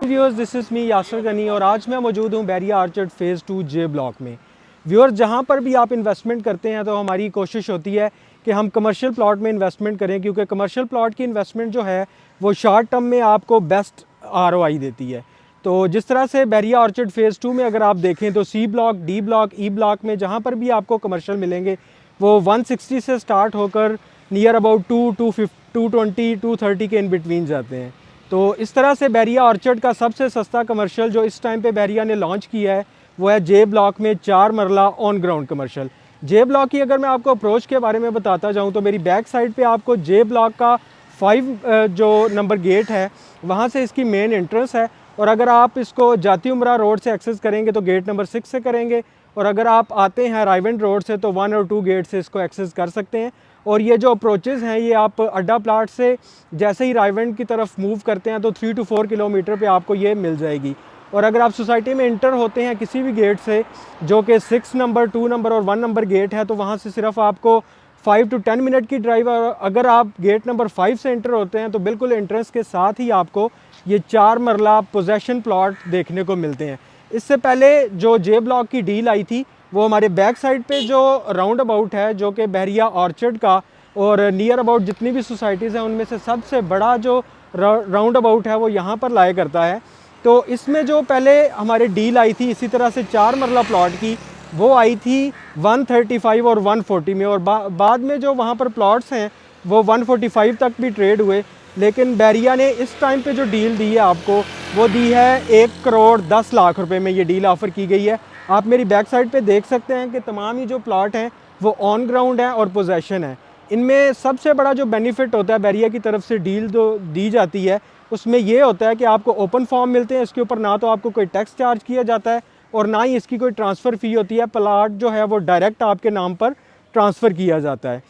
Viewers, this is me Yasir Gani और आज मैं मौजूद हूँ Bahria orchard phase 2 J block में। व्यूअर्स, जहाँ पर भी आप इन्वेस्टमेंट करते हैं तो हमारी कोशिश होती है कि हम कमर्शियल प्लॉट में इन्वेस्टमेंट करें, क्योंकि कमर्शियल प्लॉट की इन्वेस्टमेंट जो है वो शॉर्ट टर्म में आपको बेस्ट ROI देती है। तो जिस तरह से बैरिया ऑर्चर्ड फ़ेज़ 2 में अगर आप देखें तो C block, D block, E block में जहाँ पर भी आपको कमर्शियल मिलेंगे वो 160 से स्टार्ट होकर नियर अबाउट 220, 230 के इन बिटवीन जाते हैं। तो इस तरह से बैरिया ऑर्चर्ड का सबसे सस्ता कमर्शियल जो इस टाइम पे बैरिया ने लॉन्च किया है वो है जे ब्लॉक में 4 मरला on ground commercial. J block की अगर मैं आपको अप्रोच के बारे में बताता जाऊँ तो मेरी बैक साइड पे आपको जे ब्लॉक का 5 जो नंबर गेट है वहाँ से इसकी मेन एंट्रेंस है, और अगर आप इसको जाती उमरा रोड से एक्सेस करेंगे तो गेट नंबर 6 से करेंगे, और अगर आप आते हैं राइवेंड रोड से तो 1 और 2 गेट से इसको एक्सेस कर सकते हैं। और ये जो अप्रोचेज़ हैं ये आप अड्डा प्लाट से जैसे ही राइवेंड की तरफ मूव करते हैं तो 3 to 4 किलोमीटर पे आपको ये मिल जाएगी। और अगर आप सोसाइटी में इंटर होते हैं किसी भी गेट से जो कि 6 नंबर, 2 नंबर और 1 नंबर गेट है, तो वहाँ से सिर्फ आपको 5 to 10 मिनट की ड्राइव। और अगर आप गेट नंबर 5 से इंटर होते हैं तो बिल्कुल एंट्रेंस के साथ ही आपको ये 4 मरला पोजेशन प्लॉट देखने को मिलते हैं। इससे पहले जो जे ब्लॉक की डील आई थी वो हमारे बैक साइड पे जो राउंड अबाउट है जो कि बैरिया ऑर्चर्ड का और नियर अबाउट जितनी भी सोसाइटीज़ हैं उनमें से सबसे बड़ा जो राउंड अबाउट है वो यहाँ पर लाया करता है। तो इसमें जो पहले हमारे डील आई थी इसी तरह से 4 मरला प्लॉट की, वो आई थी 135 और 140 में, और बाद में जो वहाँ पर प्लॉट्स हैं वो 145 तक भी ट्रेड हुए। लेकिन बैरिया ने इस टाइम पे जो डील दी है आपको वो दी है 1 करोड़ 10 लाख रुपए में ये डील ऑफ़र की गई है। आप मेरी बैक साइड पे देख सकते हैं कि तमाम ही जो प्लॉट हैं वो ऑन ग्राउंड हैं और पोजेशन है। इनमें सबसे बड़ा जो बेनिफिट होता है बैरिया की तरफ से डील जो दी जाती है उसमें ये होता है कि आपको ओपन फॉर्म मिलते हैं। इसके ऊपर ना तो आपको कोई टैक्स चार्ज किया जाता है और ना ही इसकी कोई ट्रांसफ़र फ़ी होती है। प्लाट जो है वो डायरेक्ट आपके नाम पर ट्रांसफ़र किया जाता है।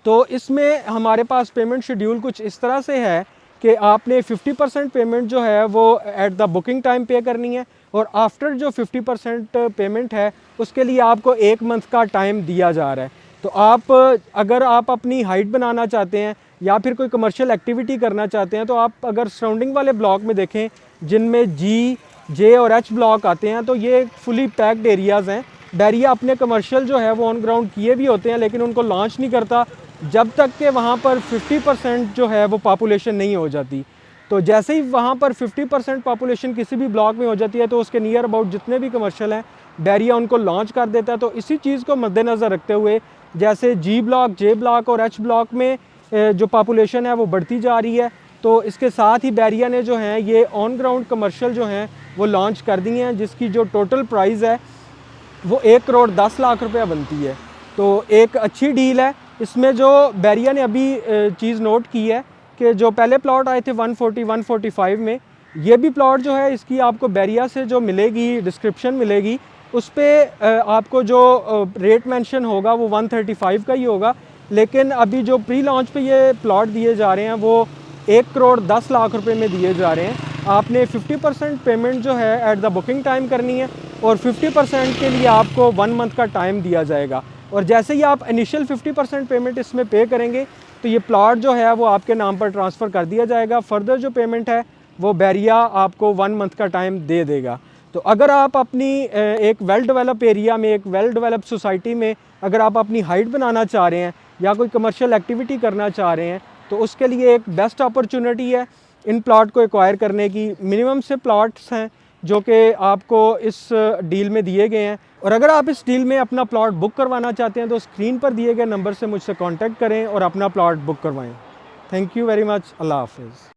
तो इसमें हमारे पास पेमेंट शेड्यूल कुछ इस तरह से है कि आपने 50% पेमेंट जो है वो एट द बुकिंग टाइम पे करनी है, और आफ्टर जो 50% पेमेंट है उसके लिए आपको 1 मंथ का टाइम दिया जा रहा है। तो आप अगर आप अपनी हाइट बनाना चाहते हैं या फिर कोई कमर्शियल एक्टिविटी करना चाहते हैं तो आप अगर सराउंडिंग वाले ब्लॉक में देखें जिनमें जी, जे और एच ब्लॉक आते हैं तो ये फुली पैक्ड एरियाज़ हैं। बैरिया अपने कमर्शियल जो है वो ऑन ग्राउंड किए भी होते हैं लेकिन उनको लॉन्च नहीं करता जब तक कि वहाँ पर 50% जो है वो पॉपुलेशन नहीं हो जाती। तो जैसे ही वहाँ पर 50% पॉपुलेशन किसी भी ब्लॉक में हो जाती है तो उसके नियर अबाउट जितने भी कमर्शियल हैं बैरिया उनको लॉन्च कर देता है। तो इसी चीज़ को मद्देनज़र रखते हुए जैसे जी ब्लॉक, जे ब्लॉक और एच ब्लॉक में जो पॉपुलेशन है वो बढ़ती जा रही है, तो इसके साथ ही बैरिया ने जो है ये ऑन ग्राउंड कमर्शियल जो हैं वो लॉन्च कर दी हैं, जिसकी जो टोटल प्राइस है वो 1 करोड़ 10 लाख रुपया बनती है। तो एक अच्छी डील है। इसमें जो बैरिया ने अभी चीज़ नोट की है कि जो पहले प्लॉट आए थे 140, 145 में, ये भी प्लॉट जो है इसकी आपको बैरिया से जो मिलेगी डिस्क्रिप्शन मिलेगी उस पर आपको जो रेट मेंशन होगा वो 135 का ही होगा। लेकिन अभी जो प्री लॉन्च पे ये प्लॉट दिए जा रहे हैं वो 1 करोड़ 10 लाख रुपए में दिए जा रहे हैं। आपने 50% पेमेंट जो है एट द बुकिंग टाइम करनी है और 50% के लिए आपको 1 मंथ का टाइम दिया जाएगा। और जैसे ही आप इनिशियल 50% पेमेंट इसमें पे करेंगे तो ये प्लॉट जो है वो आपके नाम पर ट्रांसफ़र कर दिया जाएगा। फर्दर जो पेमेंट है वो बैरिया आपको 1 मंथ का टाइम दे देगा। तो अगर आप अपनी एक वेल डेवलप एरिया में, एक वेल डेवलप सोसाइटी में अगर आप अपनी हाइट बनाना चाह रहे हैं या कोई कमर्शियल एक्टिविटी करना चाह रहे हैं तो उसके लिए एक बेस्ट अपॉर्चुनिटी है इन प्लॉट को एक्वायर करने की। मिनिमम से प्लॉट्स हैं जो कि आपको इस डील में दिए गए हैं, और अगर आप इस डील में अपना प्लॉट बुक करवाना चाहते हैं तो स्क्रीन पर दिए गए नंबर से मुझसे कांटेक्ट करें और अपना प्लॉट बुक करवाएं। Thank you very much. अल्लाह हाफिज़।